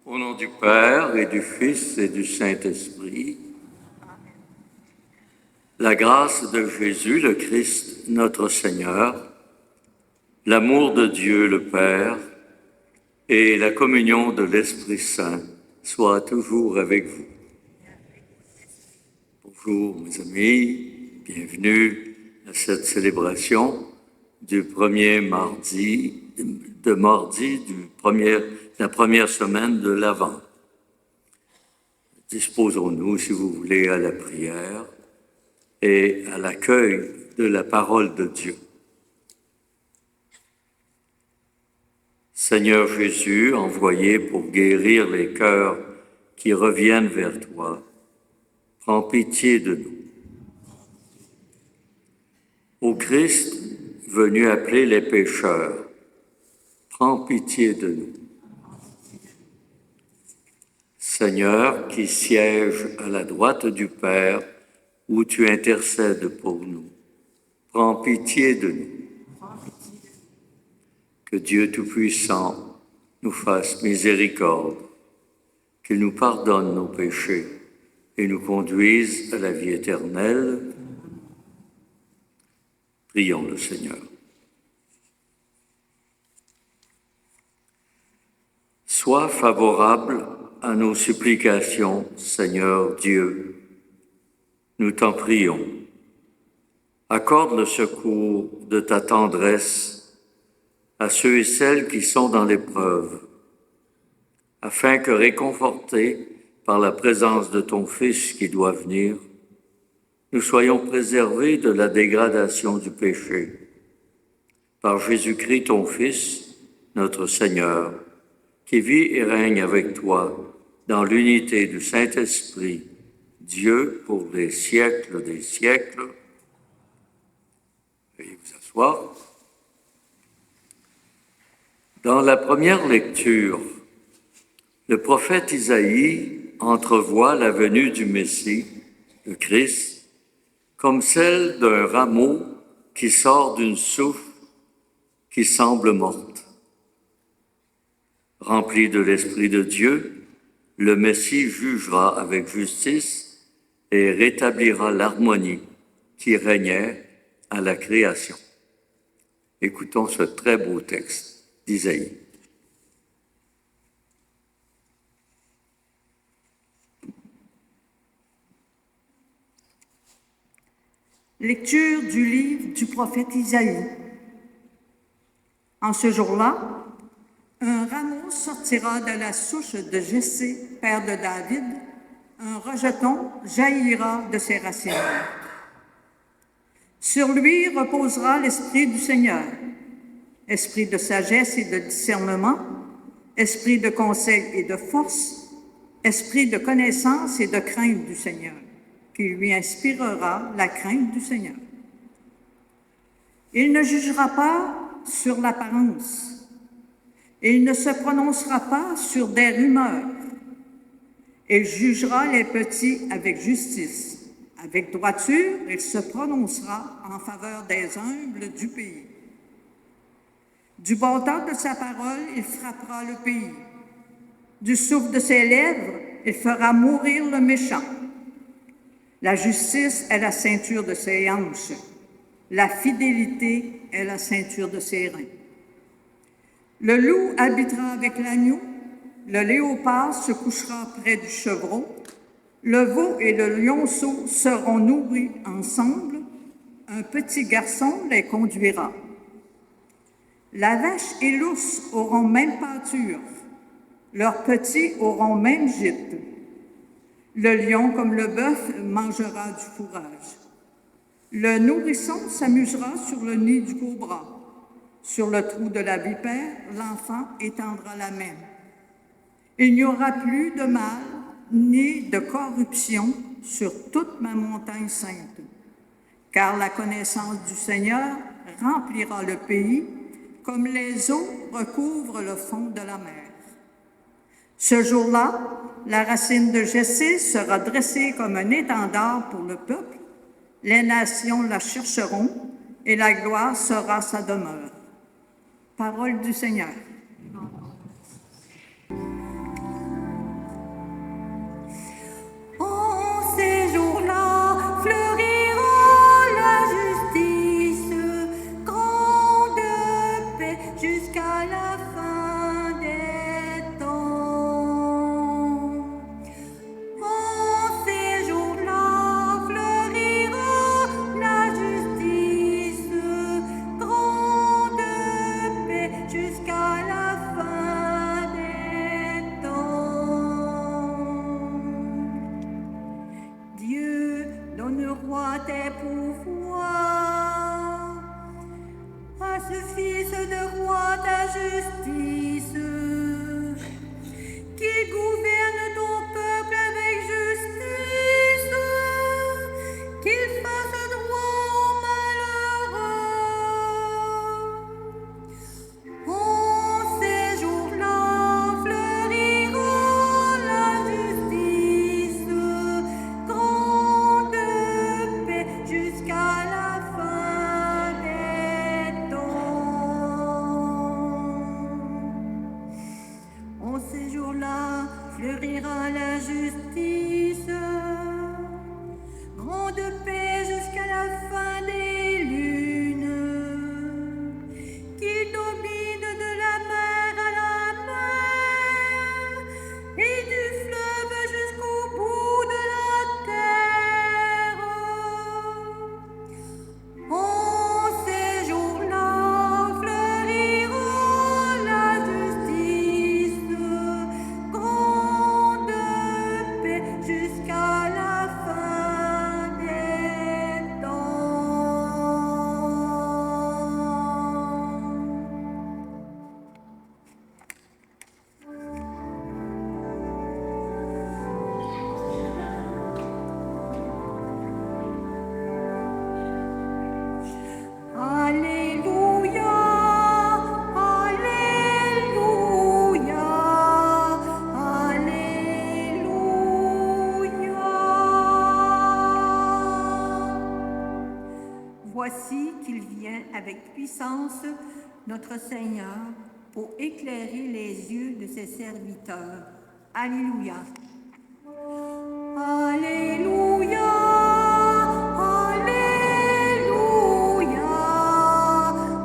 Au nom du Père et du Fils et du Saint-Esprit, la grâce de Jésus, le Christ, notre Seigneur, l'amour de Dieu le Père et la communion de l'Esprit Saint soient toujours avec vous. Bonjour mes amis, bienvenue à cette célébration du premier mardi, la première semaine de l'Avent. Disposons-nous, si vous voulez, à la prière et à l'accueil de la parole de Dieu. Seigneur Jésus, envoyé pour guérir les cœurs qui reviennent vers toi, prends pitié de nous. Ô Christ, venu appeler les pécheurs, prends pitié de nous. Seigneur, qui siège à la droite du Père, où tu intercèdes pour nous, prends pitié de nous. Que Dieu Tout-Puissant nous fasse miséricorde, qu'il nous pardonne nos péchés et nous conduise à la vie éternelle. Prions le Seigneur. Sois favorable à nos supplications, Seigneur Dieu. Nous t'en prions. Accorde le secours de ta tendresse à ceux et celles qui sont dans l'épreuve, afin que, réconfortés par la présence de ton Fils qui doit venir, nous soyons préservés de la dégradation du péché. Par Jésus-Christ, ton Fils, notre Seigneur, qui vit et règne avec toi dans l'unité du Saint-Esprit, Dieu pour les siècles des siècles. Veuillez vous asseoir. Dans la première lecture, le prophète Isaïe entrevoit la venue du Messie, le Christ, comme celle d'un rameau qui sort d'une souche qui semble morte. Rempli de l'Esprit de Dieu, le Messie jugera avec justice et rétablira l'harmonie qui régnait à la création. Écoutons ce très beau texte d'Isaïe. Lecture du livre du prophète Isaïe. En ce jour-là, un rameau sortira de la souche de Jessé, père de David, un rejeton jaillira de ses racines. Sur lui reposera l'Esprit du Seigneur, esprit de sagesse et de discernement, esprit de conseil et de force, esprit de connaissance et de crainte du Seigneur, qui lui inspirera la crainte du Seigneur. Il ne jugera pas sur l'apparence. Il ne se prononcera pas sur des rumeurs. Il jugera les petits avec justice. Avec droiture, il se prononcera en faveur des humbles du pays. Du bon temps de sa parole, il frappera le pays. Du souffle de ses lèvres, il fera mourir le méchant. La justice est la ceinture de ses hanches. La fidélité est la ceinture de ses reins. Le loup habitera avec l'agneau, le léopard se couchera près du chevreau, le veau et le lionceau seront nourris ensemble, un petit garçon les conduira. La vache et l'ours auront même pâture, leurs petits auront même gîte. Le lion comme le bœuf mangera du fourrage. Le nourrisson s'amusera sur le nid du cobra. Sur le trou de la vipère, l'enfant étendra la main. Il n'y aura plus de mal ni de corruption sur toute ma montagne sainte, car la connaissance du Seigneur remplira le pays comme les eaux recouvrent le fond de la mer. Ce jour-là, la racine de Jessé sera dressée comme un étendard pour le peuple. Les nations la chercheront et la gloire sera sa demeure. Parole du Seigneur. tes pouvoirs. À ce Fils de roi ta justice, qui gouverne ton peuple avec justice, qu'il fasse droit aux malheureux. En ces jours-là fleurira la justice, grande paix jusqu'à la fin des temps. En ces jours-là fleurira la justice, grande paix jusqu'à la fin des lunes, qui domine de la mer à la mer et du fleuve jusqu'au bout de la terre. En ces jours-là fleurira la justice, grande paix jusqu'à la fin des temps. Alléluia, Alléluia, Alléluia. Voici qu'il vient avec puissance, notre Seigneur, pour éclairer les yeux de ses serviteurs. Alléluia. Alléluia, Alléluia,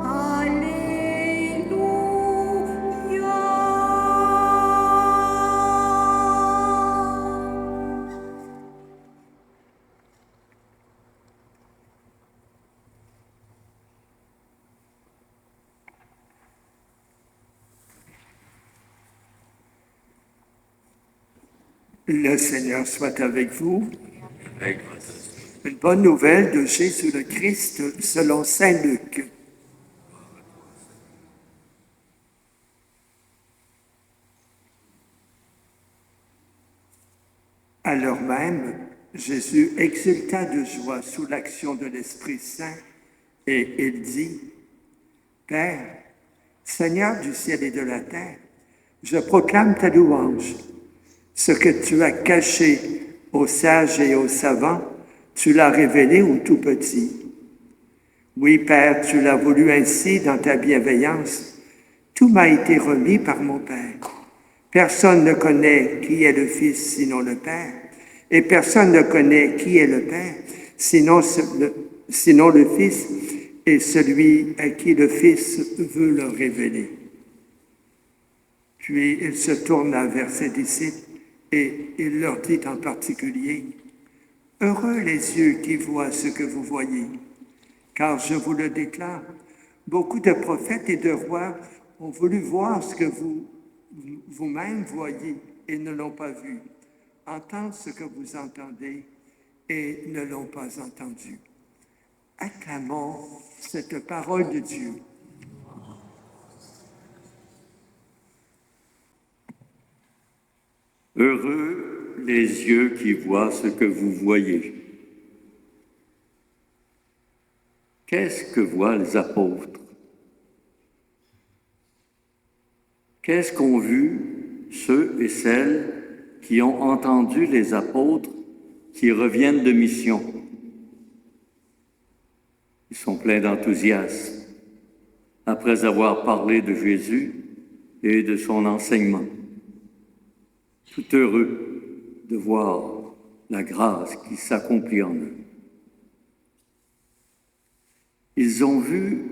Alléluia. Le Seigneur soit avec vous. Avec votre Une bonne nouvelle de Jésus le Christ selon saint Luc. Alors même, Jésus exulta de joie sous l'action de l'Esprit Saint et il dit, « Père, Seigneur du ciel et de la terre, je proclame ta louange. Ce que tu as caché aux sages et aux savants, tu l'as révélé aux tout petits. Oui, Père, tu l'as voulu ainsi dans ta bienveillance. Tout m'a été remis par mon Père. Personne ne connaît qui est le Fils sinon le Père, et personne ne connaît qui est le Père sinon le Fils et celui à qui le Fils veut le révéler. » Puis il se tourna vers ses disciples et il leur dit en particulier, « Heureux les yeux qui voient ce que vous voyez, car je vous le déclare, beaucoup de prophètes et de rois ont voulu voir ce que vous-même voyez et ne l'ont pas vu, entendre ce que vous entendez et ne l'ont pas entendu. » Acclamons cette parole de Dieu. Heureux les yeux qui voient ce que vous voyez. Qu'est-ce que voient les apôtres? Qu'est-ce qu'ont vu ceux et celles qui ont entendu les apôtres qui reviennent de mission? Ils sont pleins d'enthousiasme après avoir parlé de Jésus et de son enseignement. Tout heureux de voir la grâce qui s'accomplit en eux. Ils ont vu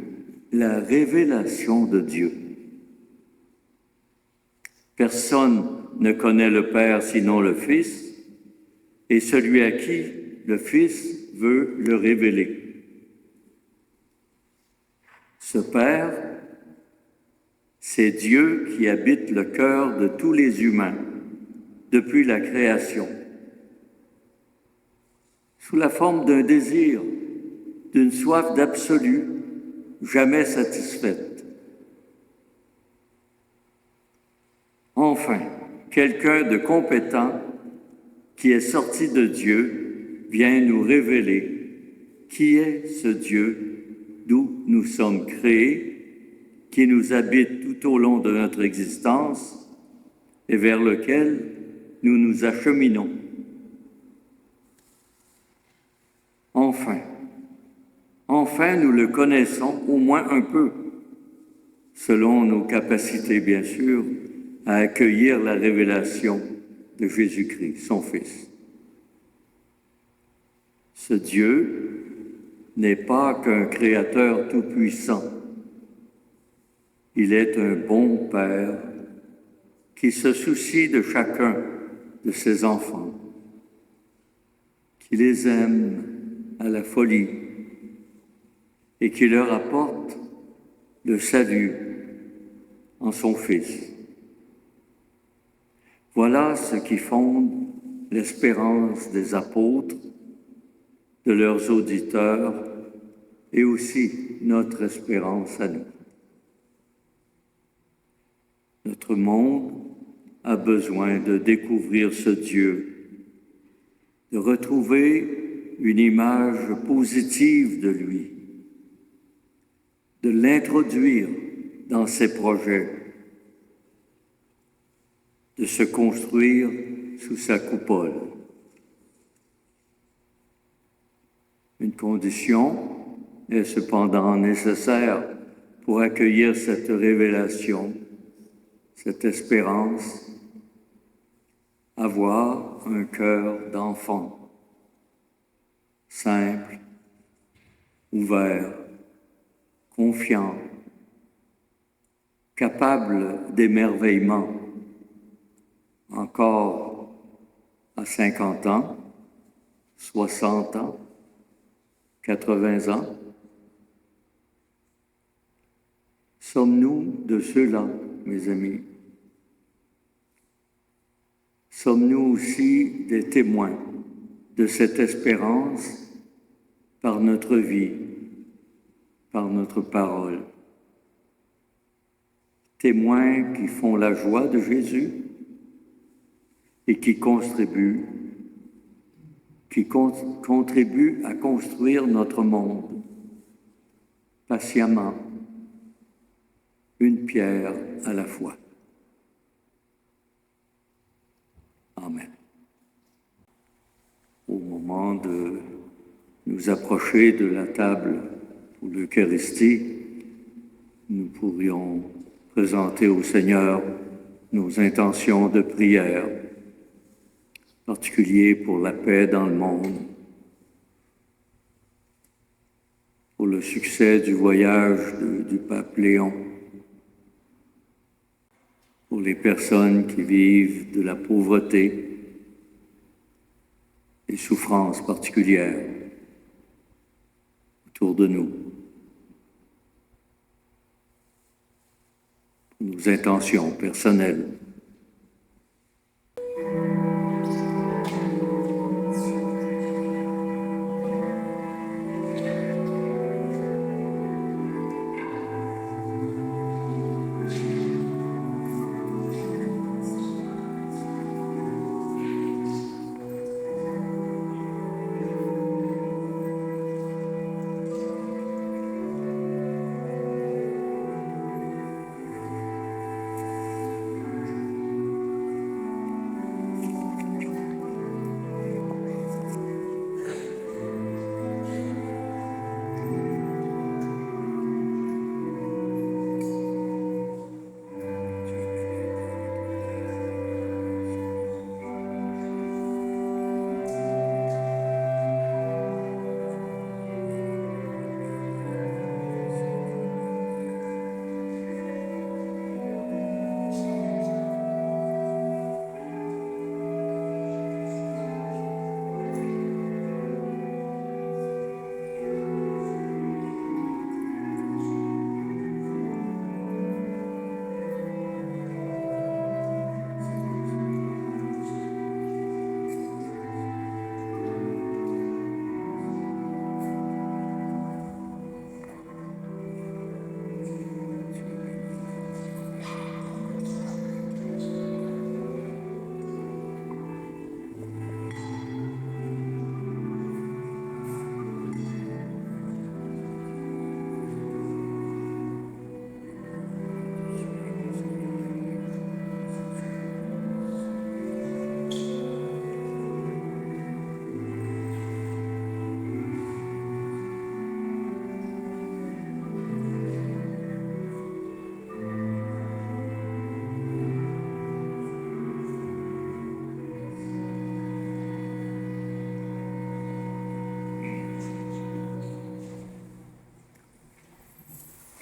la révélation de Dieu. Personne ne connaît le Père sinon le Fils, et celui à qui le Fils veut le révéler. Ce Père, c'est Dieu qui habite le cœur de tous les humains depuis la création. sous la forme d'un désir, d'une soif d'absolu, jamais satisfaite. Enfin, quelqu'un de compétent qui est sorti de Dieu vient nous révéler qui est ce Dieu d'où nous sommes créés, qui nous habite tout au long de notre existence et vers lequel nous nous acheminons. Enfin, nous le connaissons au moins un peu, selon nos capacités, bien sûr, à accueillir la révélation de Jésus-Christ, son Fils. Ce Dieu n'est pas qu'un Créateur tout-puissant. Il est un bon Père qui se soucie de chacun de ses enfants, qui les aime à la folie et qui leur apporte le salut en son Fils. Voilà ce qui fonde l'espérance des apôtres, de leurs auditeurs et aussi notre espérance à nous. Notre monde a besoin de découvrir ce Dieu, de retrouver une image positive de lui, de l'introduire dans ses projets, de se construire sous sa coupole. Une condition est cependant nécessaire pour accueillir cette révélation, cette espérance, avoir un cœur d'enfant, simple, ouvert, confiant, capable d'émerveillement, encore à 50 ans, 60 ans, 80 ans. Sommes-nous de ceux-là, mes amis? Sommes-nous aussi des témoins de cette espérance par notre vie, par notre parole? Témoins qui font la joie de Jésus et qui contribuent à construire notre monde patiemment, une pierre à la fois. Amen. Au moment de nous approcher de la table pour l'Eucharistie, nous pourrions présenter au Seigneur nos intentions de prière, en particulier pour la paix dans le monde, pour le succès du voyage du pape Léon, pour les personnes qui vivent de la pauvreté, des souffrances particulières autour de nous. Pour nos intentions personnelles.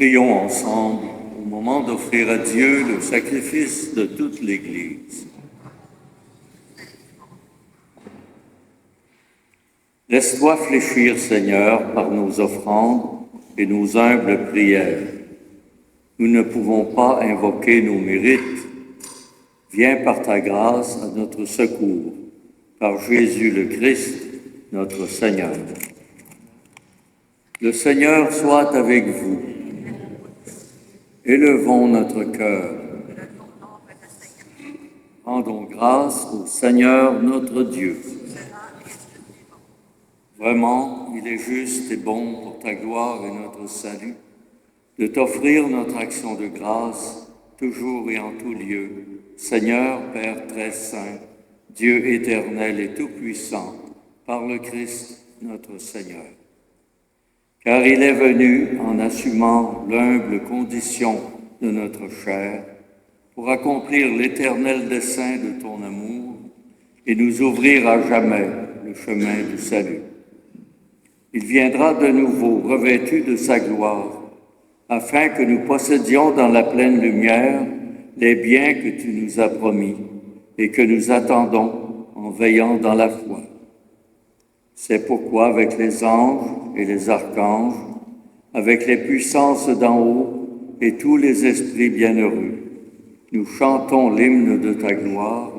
Prions ensemble au moment d'offrir à Dieu le sacrifice de toute l'Église. Laisse-toi fléchir, Seigneur, par nos offrandes et nos humbles prières. Nous ne pouvons pas invoquer nos mérites. Viens par ta grâce à notre secours, par Jésus le Christ, notre Seigneur. Le Seigneur soit avec vous. Élevons notre cœur. Rendons grâce au Seigneur notre Dieu. Vraiment, il est juste et bon pour ta gloire et notre salut de t'offrir notre action de grâce toujours et en tout lieu. Seigneur, Père très saint, Dieu éternel et tout-puissant, par le Christ notre Seigneur. Car il est venu en assumant l'humble condition de notre chair pour accomplir l'éternel dessein de ton amour et nous ouvrir à jamais le chemin du salut. Il viendra de nouveau revêtu de sa gloire, afin que nous possédions dans la pleine lumière les biens que tu nous as promis et que nous attendons en veillant dans la foi. C'est pourquoi avec les anges et les archanges, avec les puissances d'en haut et tous les esprits bienheureux, nous chantons l'hymne de ta gloire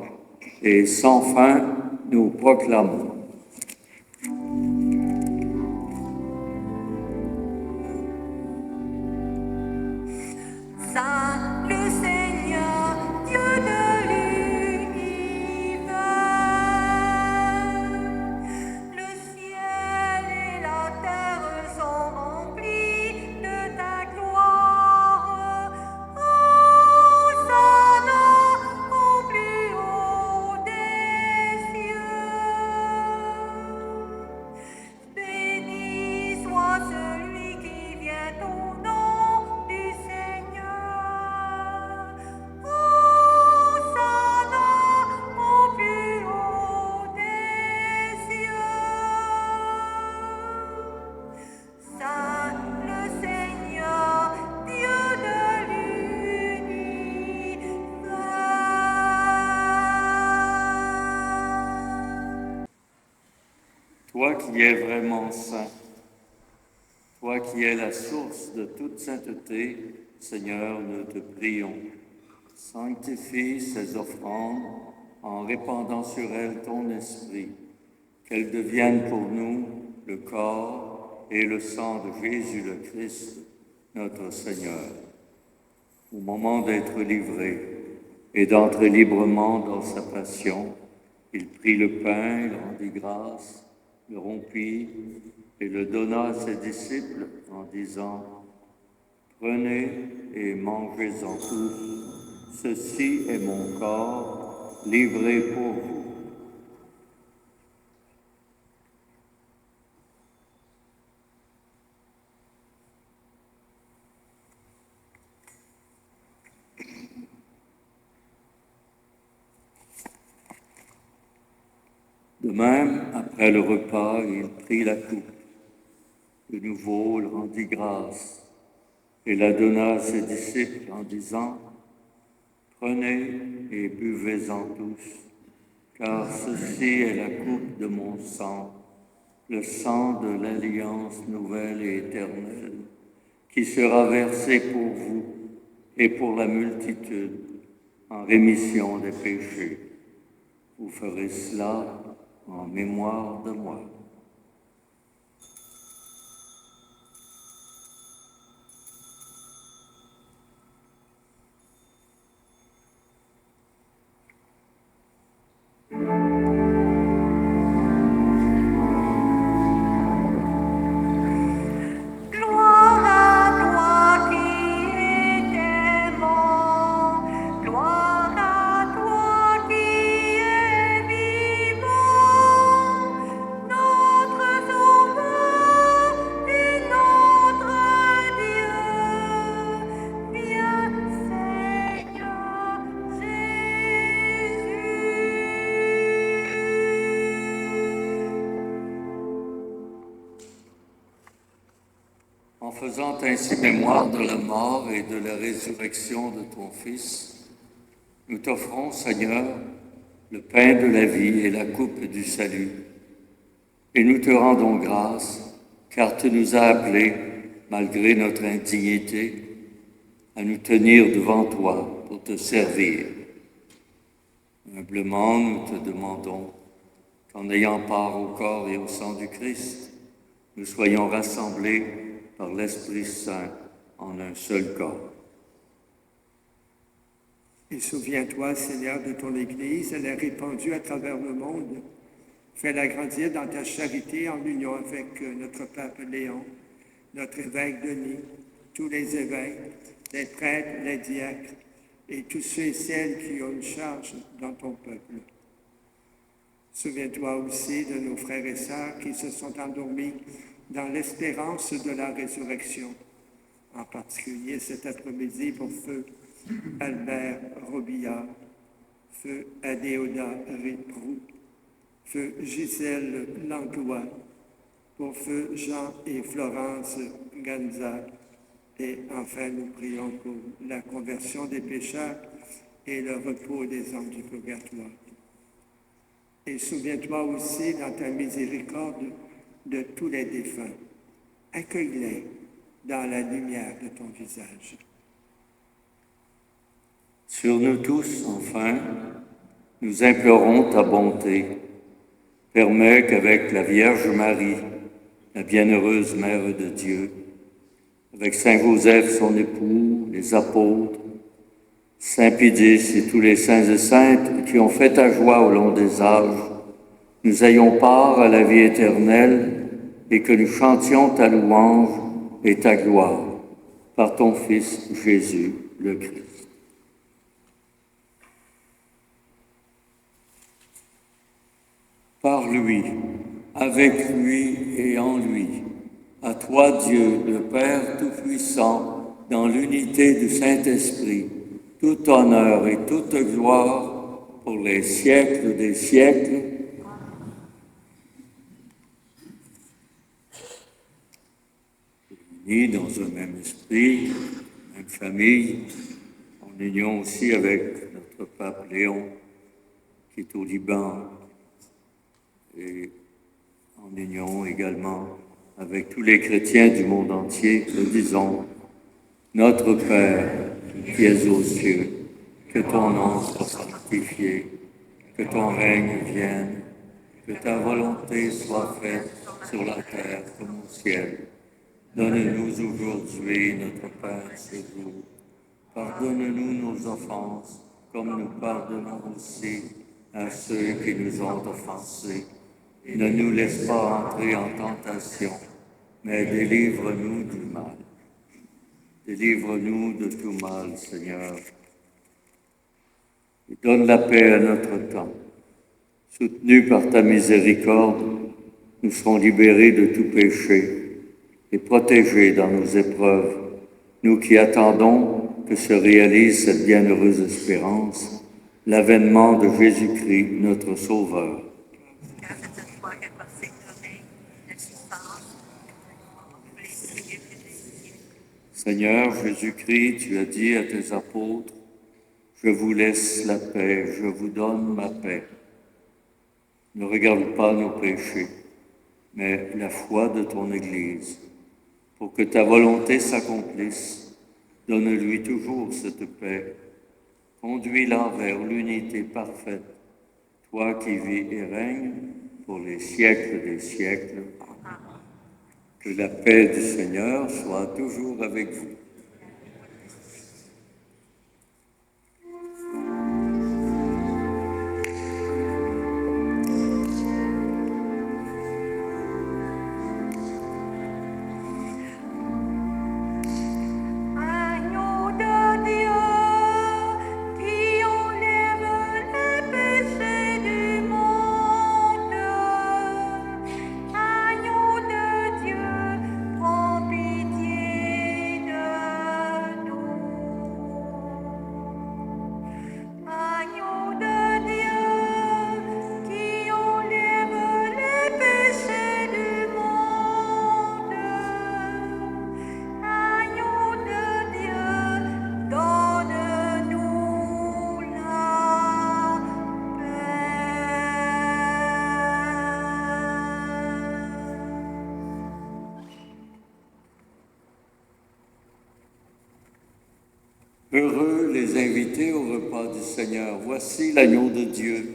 et sans fin nous proclamons. Saint le Seigneur, Dieu de l'univers, le ciel et la terre sont remplis de ta gloire. Hosanna au plus haut des cieux. Béni soit celui qui vient au nom du Seigneur. Hosanna au plus haut des cieux. Saint le Seigneur, Dieu de l'univers. Toi qui es vraiment saint, toi qui es la source de toute sainteté, Seigneur, nous te prions. Sanctifie ces offrandes en répandant sur elles ton esprit, qu'elles deviennent pour nous le corps et le sang de Jésus le Christ, notre Seigneur. Au moment d'être livré et d'entrer librement dans sa passion, il prit le pain, il rendit grâce, le rompit et le donna à ses disciples en disant « Prenez et mangez-en tous, ceci est mon corps livré pour vous. » De même, après le repas, il prit la coupe. De nouveau, il rendit grâce et la donna à ses disciples en disant « Prenez et buvez-en tous, car ceci est la coupe de mon sang, le sang de l'alliance nouvelle et éternelle, qui sera versé pour vous et pour la multitude en rémission des péchés. Vous ferez cela en mémoire de moi. » Gloire à toi qui es aimant, gloire à toi qui es vivant, faisant ainsi mémoire de la mort et de la résurrection de ton Fils, nous t'offrons, Seigneur, le pain de la vie et la coupe du salut. Et nous te rendons grâce, car tu nous as appelés, malgré notre indignité, à nous tenir devant toi pour te servir. Humblement, nous te demandons qu'en ayant part au corps et au sang du Christ, nous soyons rassemblés par l'Esprit Saint en un seul corps. Et souviens-toi, Seigneur, de ton Église, elle est répandue à travers le monde. Fais-la grandir dans ta charité en union avec notre pape Léon, notre évêque Denis, tous les évêques, les prêtres, les diacres et tous ceux et celles qui ont une charge dans ton peuple. Souviens-toi aussi de nos frères et sœurs qui se sont endormis dans l'espérance de la résurrection, en particulier cet après-midi pour feu Albert Robillard, feu Adéoda Riproux, feu Gisèle Langlois, pour feu Jean et Florence Ganza. Et enfin, nous prions pour la conversion des pécheurs et le repos des âmes du purgatoire. Et souviens-toi aussi, dans ta miséricorde, de tous les défunts. Accueille-les dans la lumière de ton visage. Sur nous tous, enfin, nous implorons ta bonté. Permets qu'avec la Vierge Marie, la bienheureuse Mère de Dieu, avec Saint Joseph, son époux, les apôtres, Saint Pédis et tous les saints et saintes qui ont fait ta joie au long des âges, nous ayons part à la vie éternelle et que nous chantions ta louange et ta gloire par ton Fils Jésus le Christ. Par lui, avec lui et en lui, à toi Dieu, le Père Tout-Puissant, dans l'unité du Saint-Esprit, tout honneur et toute gloire pour les siècles des siècles. Unis dans un même esprit, même famille, en union aussi avec notre pape Léon, qui est au Liban, et en union également avec tous les chrétiens du monde entier, nous disons, notre Père, qui es aux cieux, que ton nom soit sanctifié, que ton règne vienne, que ta volonté soit faite sur la terre comme au ciel. Donne-nous aujourd'hui notre pain ce jour. Pardonne-nous nos offenses, comme nous pardonnons aussi à ceux qui nous ont offensés. Ne nous laisse pas entrer en tentation, mais délivre-nous du mal. Délivre-nous de tout mal, Seigneur. Et donne la paix à notre temps. Soutenus par ta miséricorde, nous serons libérés de tout péché et protégés dans nos épreuves, nous qui attendons que se réalise cette bienheureuse espérance, l'avènement de Jésus-Christ, notre Sauveur. Seigneur Jésus-Christ, tu as dit à tes apôtres, « Je vous laisse la paix, je vous donne ma paix. » Ne regarde pas nos péchés, mais la foi de ton Église. Pour que ta volonté s'accomplisse, donne-lui toujours cette paix. Conduis-la vers l'unité parfaite, toi qui vis et règnes pour les siècles des siècles. Que la paix du Seigneur soit toujours avec vous. Agneau de Dieu, prends pitié de Heureux les invités au repas du Seigneur. Voici l'agneau de Dieu,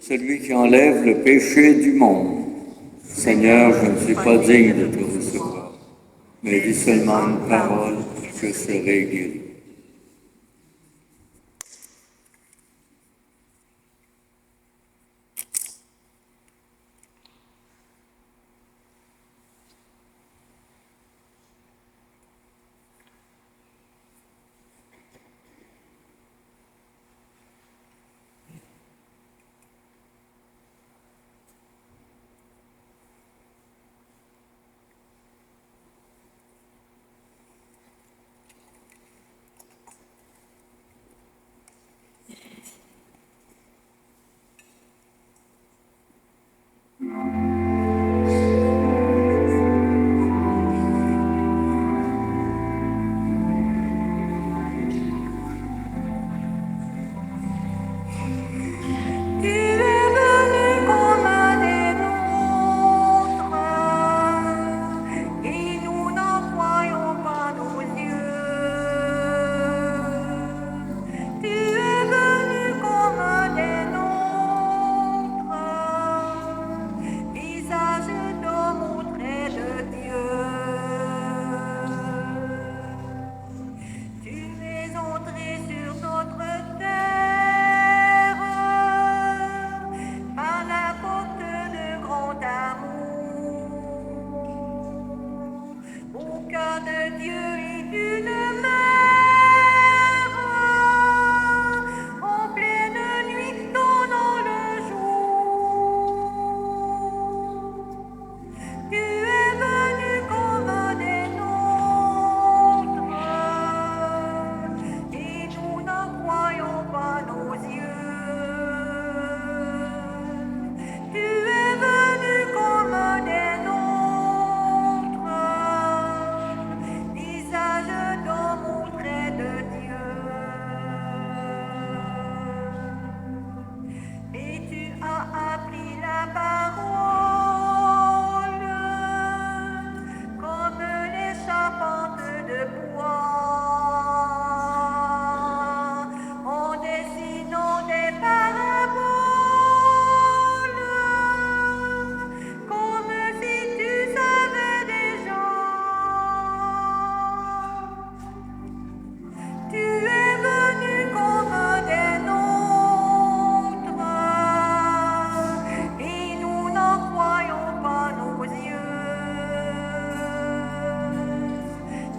celui qui enlève le péché du monde. Seigneur, je ne suis pas digne de te recevoir, mais dis seulement une parole, je serai guéri. Tu es venu comme un des nôtres, et nous n'en croyons pas nos yeux. Tu es venu comme un des nôtres, visage d'homme ou trait de Dieu. Tu es entré sur notre terre par la porte de grand amour, au cœur de Dieu et d'une mère, en pleine nuit donnant le jour. Tu es venu comme un des nôtres, et nous n'en croyons pas nos yeux. Tu es venu comme un des nôtres, visage d'homme ou trait de Dieu. Et tu as appris la parole comme les charpentes de bois, en dessinant des paraboles, comme si tu savais déjà. Tu es venu comme un des nôtres, et nous n'en croyons pas nos yeux.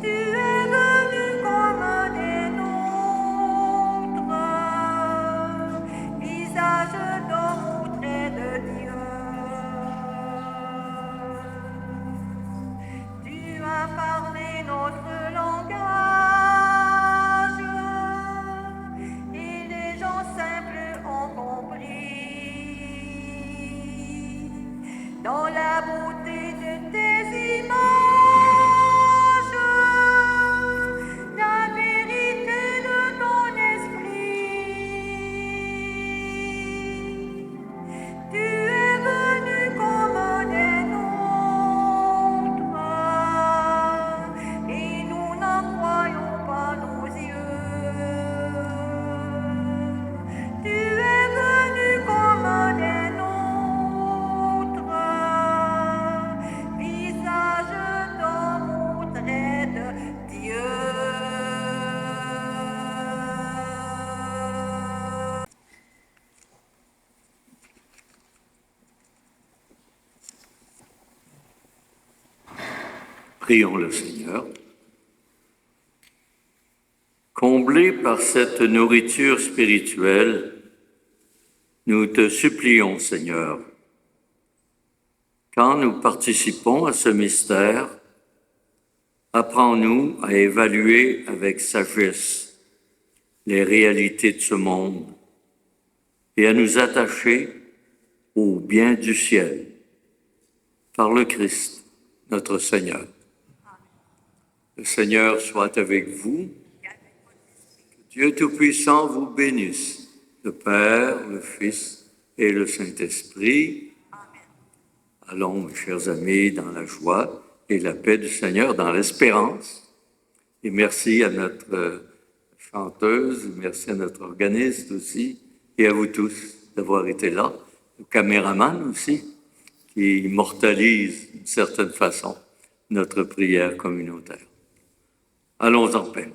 Tu es venu comme un des nôtres, visage d'homme ou trait de Dieu. Tu as parlé notre langage, et les gens simples ont compris, dans la beauté de tes images, la vérité de ton esprit. Tu es venu comme un des nôtres, et nous n'en croyons pas nos yeux. Tu es venu comme un des nôtres, visage d'homme ou trait de Dieu. Prions le Seigneur. Comblés par cette nourriture spirituelle, nous te supplions, Seigneur, quand nous participons à ce mystère, apprends-nous à évaluer avec sagesse les réalités de ce monde et à nous attacher au bien du ciel par le Christ, notre Seigneur. Le Seigneur soit avec vous. Que Dieu Tout-Puissant vous bénisse, le Père, le Fils et le Saint-Esprit. Allons, mes chers amis, dans la joie et la paix du Seigneur, dans l'espérance. Et merci à notre chanteuse, merci à notre organiste aussi, et à vous tous d'avoir été là, le caméraman aussi, qui immortalise d'une certaine façon notre prière communautaire. Allons en paix.